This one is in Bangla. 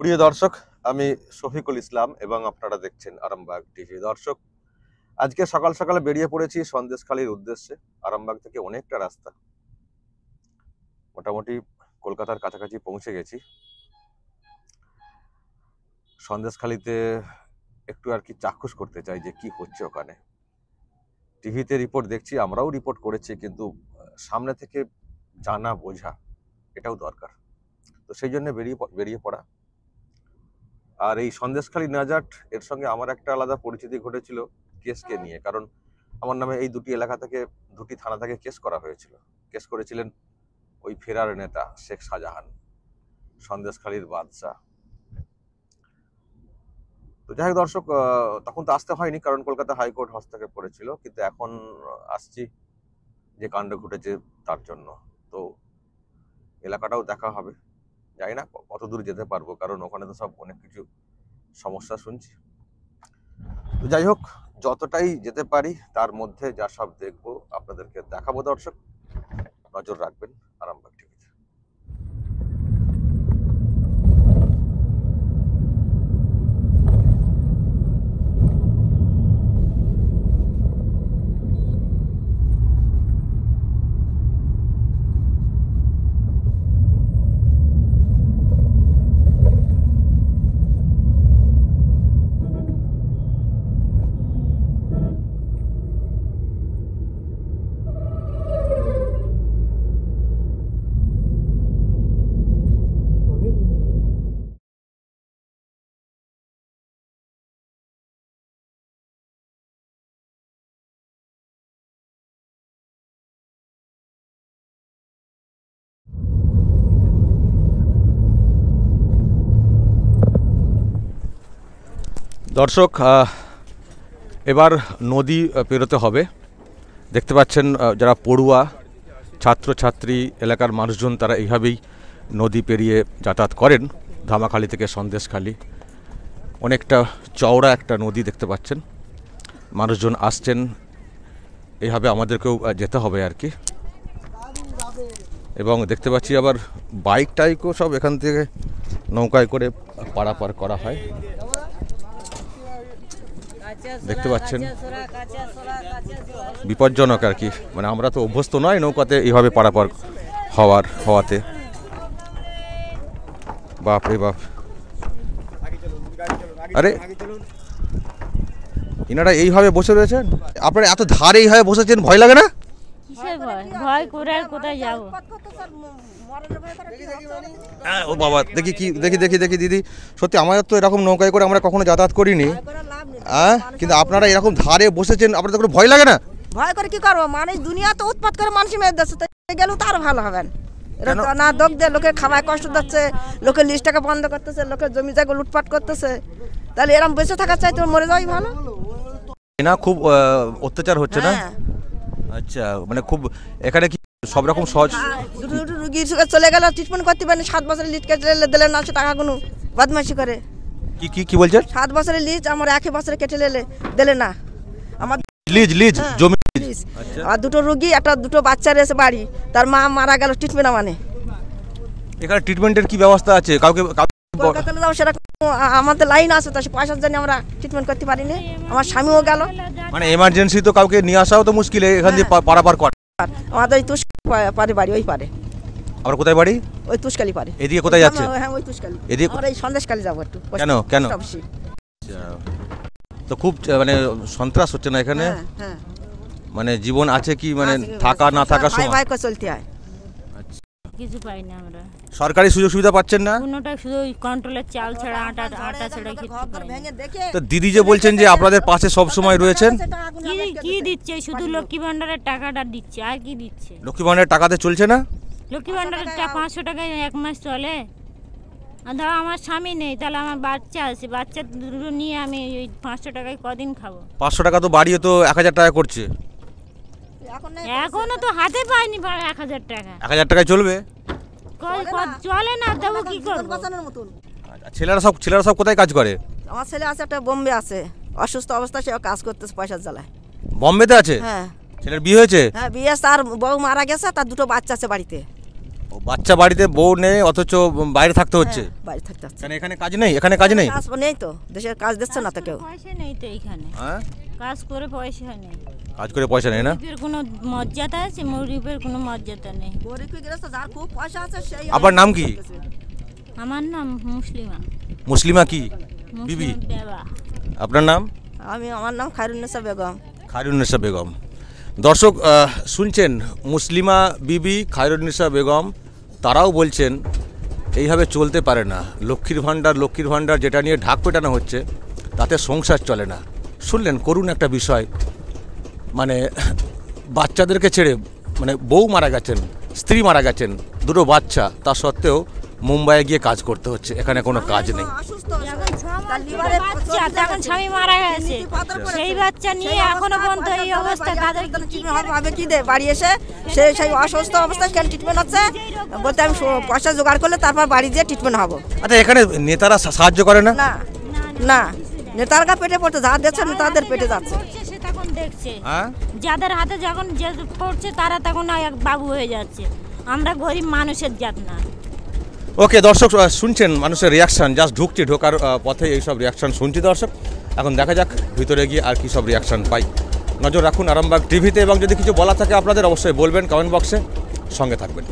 প্রিয় দর্শক, আমি শফিকুল ইসলাম এবং আপনারা দেখছেন আরামবাগ টিভি। দর্শক, আজকে সকাল সকালে বেরিয়ে পড়েছি সন্দেশখালির উদ্দেশ্যে। আরামবাগ থেকে অনেকটা রাস্তা, মোটামুটি কলকাতার কাছাকাছি পৌঁছে গেছি। সন্দেশখালিতে একটু আর কি চাক্ষুষ করতে চাই যে কি হচ্ছে ওখানে। টিভিতে রিপোর্ট দেখছি, আমরাও রিপোর্ট করেছি, কিন্তু সামনে থেকে জানা বোঝা এটাও দরকার। তো সেই জন্য বেরিয়ে পড়া। আর এই সন্দেশখালি নাজাট এর সঙ্গে আমার একটা আলাদা পরিচিতি ঘটেছিল কেসকে নিয়ে। কারণ আমার নামে এই দুটি এলাকা থেকে, দুটি থানা থেকে কেস করা হয়েছিল। কেস করেছিলেন ওই ফেরার নেতা শেখ শাহজাহান, সন্দেশখালির বাদশাহ। তো যাই হোক দর্শক, তখন তো আসতে হয়নি কারণ কলকাতা হাইকোর্ট হস্তক্ষেপ করেছিল, কিন্তু এখন আসছি যে কাণ্ড ঘটেছে তার জন্য। তো এলাকাটাও দেখা হবে, জানি না কত দূর যেতে পারবো, কারণ ওখানে তো সব অনেক কিছু সমস্যা শুনছি। তো যাই হোক, যতটাই যেতে পারি তার মধ্যে যা সব দেখবো আপনাদেরকে দেখাবো। দর্শক, নজর রাখবেন আরামবাগ টিভিতে। দর্শক, এবার নদী পেরোতে হবে। দেখতে পাচ্ছেন যারা পড়ুয়া, ছাত্রছাত্রী, এলাকার মানুষজন তারা এইভাবেই নদী পেরিয়ে যাতায়াত করেন। ধামাখালি থেকে সন্দেশখালি অনেকটা চওড়া একটা নদী দেখতে পাচ্ছেন। মানুষজন আসছেন, এইভাবে আমাদেরকেও যেতে হবে আর কি। এবং দেখতে পাচ্ছি আবার বাইক টাইকও সব এখান থেকে নৌকায় করে পারাপার করা হয়। দেখতে পাচ্ছেন বিপজ্জনক আর কি, মানে আমরা তো অভ্যস্ত নয় নৌকাতে এইভাবে পারাপার হওয়াতে। বাপ রে বাপ, আরে ইনারা এইভাবে বসে রয়েছেন, আপনারা এত ধারে এইভাবে বসেছেন, ভয় লাগে না? ভয় করে আর কোথায় যাব? ও বাবা, দেখি দিদি, সত্যি আমাদের তো এরকম নৌকায় করে আমরা কখনো যাতায়াত করিনি। কিন্তু আপনারা এরকম ধারে বসেছেন, আপনাদের কোনো ভয় লাগে না? ভয় করে কি করবো, মানে দুনিয়া তো উৎপাত করে মানুষ মেরে দিচ্ছে, গেলেও তো আরো ভালো হবেন। না দোক দিয়ে লোকে খাওয়ায় কষ্ট দিচ্ছে, লোকে লিস্ট টাকা বন্ধ করতেছে, লোকে জমি জায়গা লুটপাট করতেছে। তাহলে এরকম বেঁচে থাকার চাইতে মরে যাওয়াই ভালো না? খুব অত্যাচার হচ্ছে না? আচ্ছা, মানে খুব এখানে কি সব রকম সহজ? দুটো রুগী চলে গেল, ট্রিটমেন্ট করতে পারেনি, 7 বছরের লিস্ট কেটে দিলে 900 টাকা কোনো বদমাইশি করে। কি বলছেন? 7 বছরের লিস্ট আমার 1 বছরে কেটে দিলে না। আমার লিজ জমি। আর দুটো রুগী, দুটো বাচ্চা রয়েছে বাড়ি, তার মা মারা গেল ট্রিটমেন্ট মানে। এখানে ট্রিটমেন্টের কি ব্যবস্থা আছে? কাউকে কলকাতাতে যাও, সেটা আমাদের লাইন আছে, তো পয়সার জন্য আমরা ট্রিটমেন্ট করতে পারিনি। আমার স্বামীও গেল, মানে এমার্জেন্সি তো কাউকে নিয়ে আসাও তো মুশকিল, এখান দিয়ে পারাপার কর। আমাদের তুষকালি বাড়ি, ওই পারে। আবার কোথায় বাড়ি? ওই তুষকালি পারে। এদিকে কোথায় যাচ্ছে? হ্যাঁ, ওই তুষকালি। এদিকে আমরা এই সন্দেশকালি যাবো একটু। কেন? তো খুব মানে সন্ত্রাস হচ্ছে না এখানে? হ্যাঁ, মানে জীবন আছে কি, মানে থাকা না থাকা সময় ভাই করে চলতে হয়। কিছু পাই না আমরা। সরকারি সুযোগ সুবিধা পাচ্ছেন না? কোনোটা শুধু ওই কন্ট্রোলের চাল ছাড়া আটা ছাড়া কিছু পাই না। তো দিদি যে বলছেন যে আপনাদের পাশে সব সময় রয়েছেন, কি দিচ্ছে? শুধু লক্ষ্মী ভান্ডারের টাকাটা দিচ্ছে, আর কি দিচ্ছে? লক্ষ্মী ভান্ডারের টাকাতে চলছে না? লক্ষ্মী ভান্ডারের 500 টাকায় 1 মাস চলে। আর ধরো আমার স্বামী নেই, তাহলে আমার বাচ্চা আছে, বাচ্চা দুটো নিয়ে আমি ওই 500 টাকায় কদিন খাবো? 500 টাকা তো বাড়িয়ে তো 1000 টাকা করছে। এখনো তো হাতে পাইনি 1000 টাকা। 1000 টাকায় চলবে? চলে না, দেবো কি করবো? ছেলেরা সব কোথায় কাজ করে? আমার ছেলে আছে, একটা বোম্বে আছে, অসুস্থ অবস্থা, সে কাজ করতেছে পয়সার জ্বালায়। বোম্বেতে আছে? হ্যাঁ। ছেলের বিয়ে হয়েছে? হ্যাঁ, বিয়ে, তার বউ মারা গেছে, তার দুটো বাচ্চা আছে বাড়িতে। ও বাচ্চা বাড়িতে বউ নেই অথচ বাইরে থাকতে হচ্ছে, বাইরে থাকতে হচ্ছে। কেন এখানে কাজ নেই? এখানে কাজ নেই? কাজ নেই তো, দেশের কাজ দিচ্ছে না তো কেউ। পয়সা নেই তো এইখানে, হ্যাঁ, কাজ করে পয়সা নেই। কাজ করে পয়সা নেই না? গরিবের কোনো মর্যাদা আছে? গরিবের কোনো মর্যাদা নেই। গরিব গৃহস্থ যার খুব পয়সা আছে সেই আপনার নাম কি? আমার নাম মুসলিমা। মুসলিমা কি বিবি? মুসলিমা বেবা। আপনার নাম? আমার নাম খায়রুন্নেসা বেগম। খায়রুন্নেসা বেগম। দর্শক শুনছেন, মুসলিমা বিবি, খায়রুন্নেসা বেগম, তারাও বলছেন এইভাবে চলতে পারে না। লক্ষ্মীর ভাণ্ডার যেটা নিয়ে ঢাক পেটানো হচ্ছে তাতে সংসার চলে না। শুনলেন করুণ একটা বিষয়, মানে বাচ্চাদেরকে ছেড়ে, মানে বউ মারা গেছেন, স্ত্রী মারা গেছেন, দুটো বাচ্চা, তা সত্ত্বেও মুম্বাইয়ে গিয়ে কাজ করতে হচ্ছে, এখানে কোনো কাজ নেই। এখন 6 মাস লিভারে বাচ্চা, তখন স্বামী মারা গেছে, সেই বাচ্চা নিয়ে এখনো পর্যন্ত এই অবস্থা। তাদের কি ভাবে কি দে বাড়ি এসে সেই অসুস্থ অবস্থায় কেন ট্রিটমেন্ট হচ্ছে, বলতে আমি পয়সা জোগাড় করলে তারপর বাড়ি যেয়ে ট্রিটমেন্ট হবো। আচ্ছা, এখানে নেতারা সাহায্য করে না? না না, নেতাররা পেটে পড়তে যা দিচ্ছে নেতাদের পেটে যাচ্ছে। পড়ছে সে তখন দেখছে, হ্যাঁ, যাদের হাতে যখন যে পড়ছে তারা তখন এক বাবু হয়ে যাচ্ছে। আমরা গরিব মানুষের জাত না। ওকে দর্শক শুনছেন মানুষের রিয়াকশান, জাস্ট ঢুকছি, ঢোকার পথে এইসব রিয়াকশান শুনছি দর্শক। এখন দেখা যাক ভিতরে গিয়ে আর কী সব রিয়াকশান পাই। নজর রাখুন আরামবাগ টিভিতে, এবং যদি কিছু বলা থাকে আপনাদের অবশ্যই বলবেন কমেন্ট বক্সে, সঙ্গে থাকবেন।